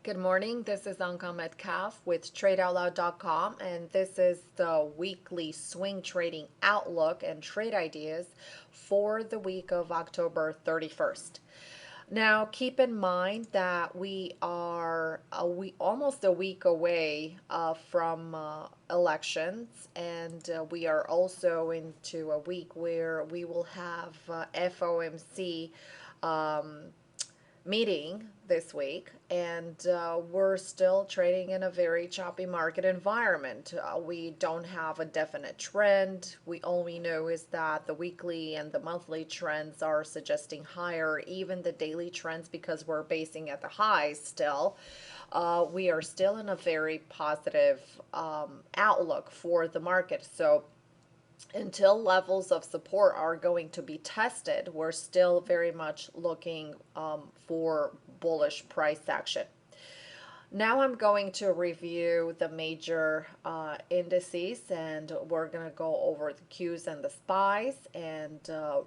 Good morning. This is Anka Metcalf with TradeOutloud.com, and this is the weekly swing trading outlook and trade ideas for the week of October 31st. Now, keep in mind that we are almost a week away from elections, and we are also into a week where we will have FOMC meeting this week, and we're still trading in a very choppy market environment. We don't have a definite trend. All we know is that the weekly and the monthly trends are suggesting higher, even the daily trends, because we're basing at the highs still. We are still in a very positive outlook for the market. So until levels of support are going to be tested, we're still very much looking for bullish price action. Now I'm going to review the major indices, and we're going to go over the Qs and the SPYs. And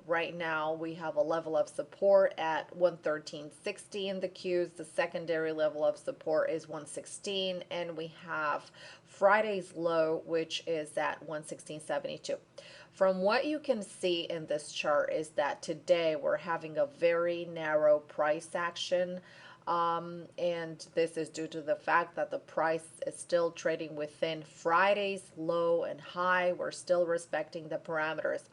right now we have a level of support at 113.60 in the Qs. The secondary level of support is 116, and we have Friday's low, which is at 116.72. From what you can see in this chart is that today we're having a very narrow price action. And this is due to the fact that the price is still trading within Friday's low and high. We're still respecting the parameters.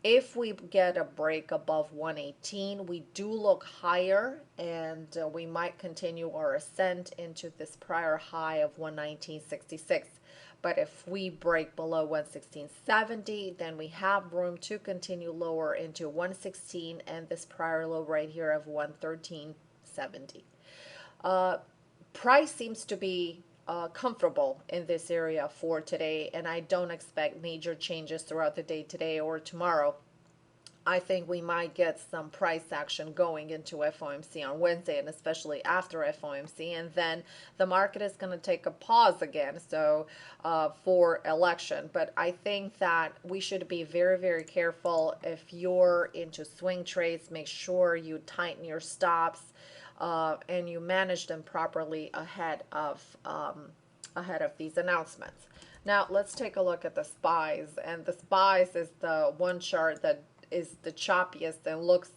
If we get a break above 118, we do look higher, and we might continue our ascent into this prior high of 119.66. But if we break below 116.70, then we have room to continue lower into 116 and this prior low right here of 113.70. Price seems to be comfortable in this area for today, and I don't expect major changes throughout the day today or tomorrow. I think we might get some price action going into FOMC on Wednesday, and especially after FOMC, and then the market is going to take a pause again, so for election. But I think that we should be very, very careful. If you're into swing trades, make sure you tighten your stops and you manage them properly ahead of these announcements. Now let's take a look at the SPYs, and the SPYs is the one chart that is the choppiest and looks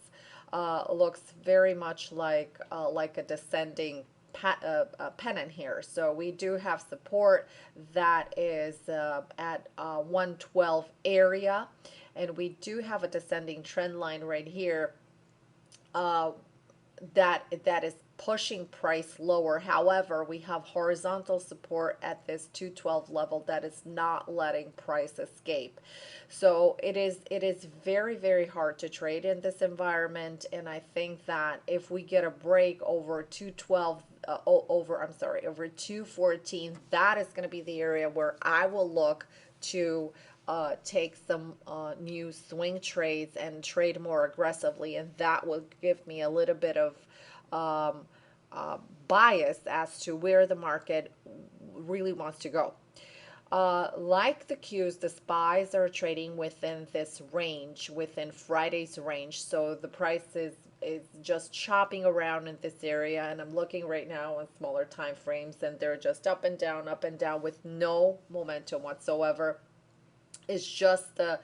very much like a descending pennant here. So we do have support that is at 112 area, and we do have a descending trend line right here that is pushing price lower. However, we have horizontal support at this 212 level that is not letting price escape. So it is very, very hard to trade in this environment, and I think that if we get a break over 212 over 214, that is going to be the area where I will look to take some new swing trades and trade more aggressively, and that will give me a little bit of bias as to where the market really wants to go. Like the Qs, the SPYs are trading within this range, within Friday's range. So the price is just chopping around in this area, and I'm looking right now on smaller time frames, and they're just up and down with no momentum whatsoever. It's just the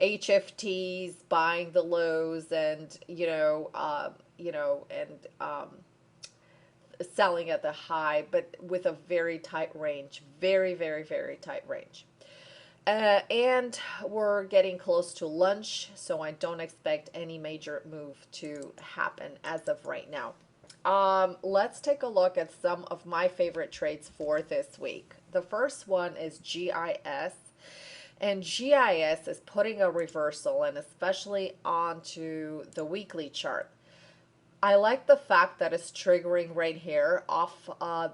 HFTs buying the lows, and selling at the high, but with a very tight range, very, very, very tight range. And we're getting close to lunch, so I don't expect any major move to happen as of right now. Let's take a look at some of my favorite trades for this week. The first one is GIS. And GIS is putting a reversal, and especially onto the weekly chart. I like the fact that it's triggering right here off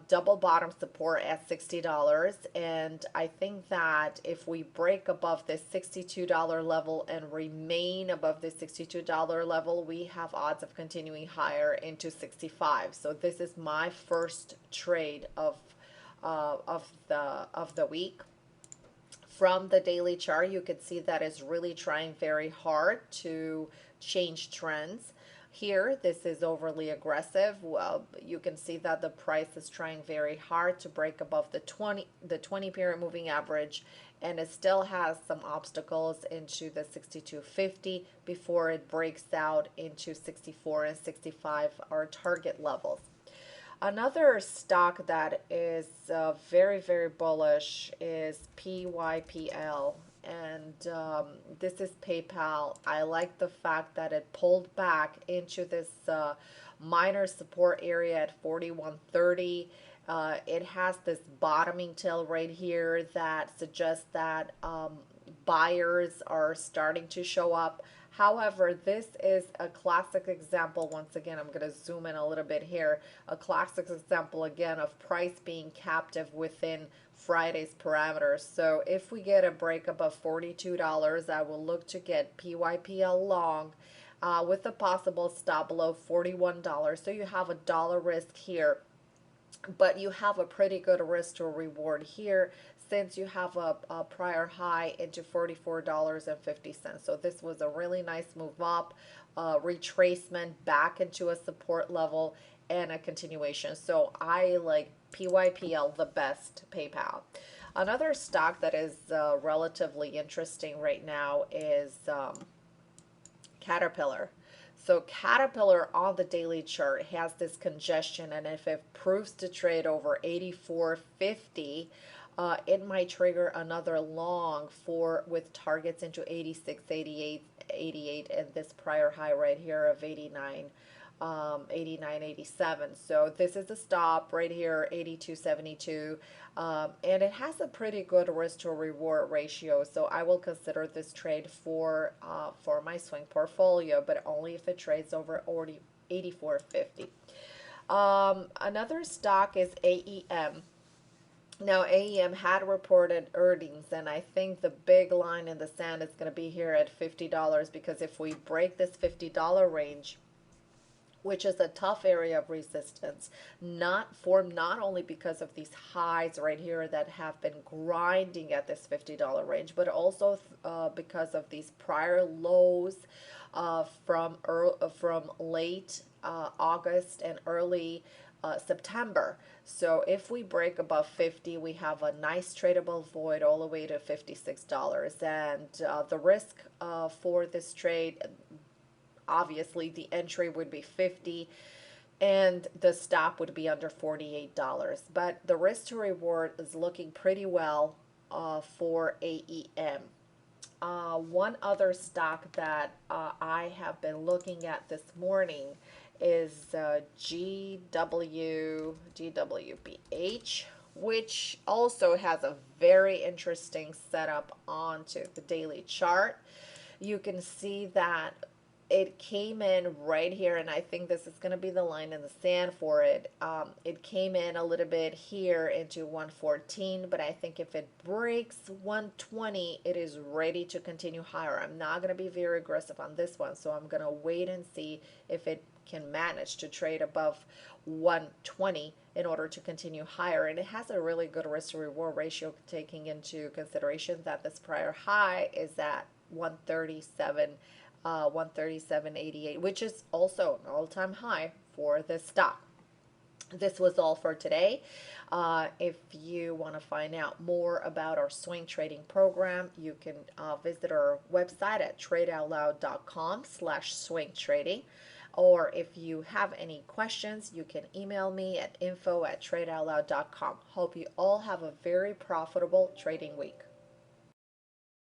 double bottom support at $60, and I think that if we break above this $62 level and remain above the $62 level, we have odds of continuing higher into 65. So this is my first trade of the week. From the daily chart, you can see that it's really trying very hard to change trends. Here, this is overly aggressive. Well, you can see that the price is trying very hard to break above the 20 period moving average, and it still has some obstacles into the 6250 before it breaks out into 64 and 65, our target levels. Another stock that is very, very bullish is PYPL. And this is PayPal. I like the fact that it pulled back into this minor support area at 4130. It has this bottoming tail right here that suggests that buyers are starting to show up. However, this is a classic example. Once again, I'm going to zoom in a little bit here. A classic example again of price being captive within Friday's parameters. So if we get a break above $42, I will look to get PYPL long with a possible stop below $41. So you have a dollar risk here, but you have a pretty good risk to reward here since you have a prior high into $44.50. So this was a really nice move up, retracement back into a support level, and a continuation. So I like PYPL the best. PayPal. Another stock that is relatively interesting right now is Caterpillar. So Caterpillar on the daily chart has this congestion, and if it proves to trade over 84.50, it might trigger another long for with targets into 86, 88, 88, and this prior high right here of 89. 89, 87. So this is a stop right here, 82.72, and it has a pretty good risk to reward ratio. So I will consider this trade for my swing portfolio, but only if it trades over 84.50. Another stock is AEM. Now, AEM had reported earnings, and I think the big line in the sand is going to be here at $50 because if we break this $50 range, which is a tough area of resistance, not formed not only because of these highs right here that have been grinding at this $50 range, but also because of these prior lows from late August and early September. So if we break above 50, we have a nice tradable void all the way to $56. And the risk for this trade, obviously the entry would be 50 and the stop would be under $48, but the risk to reward is looking pretty well for AEM. One other stock that I have been looking at this morning is GWPH, which also has a very interesting setup onto the daily chart. You can see that it came in right here, and I think this is going to be the line in the sand for it. It came in a little bit here into 114, but I think if it breaks 120, it is ready to continue higher. I'm not going to be very aggressive on this one, so I'm going to wait and see if it can manage to trade above 120 in order to continue higher. And it has a really good risk to reward ratio, taking into consideration that this prior high is at 137. 137.88, which is also an all-time high for this stock. This was all for today. If you want to find out more about our swing trading program, you can visit our website at tradeoutloud.com/swing trading. Or if you have any questions, you can email me at info@tradeoutloud.com. Hope you all have a very profitable trading week.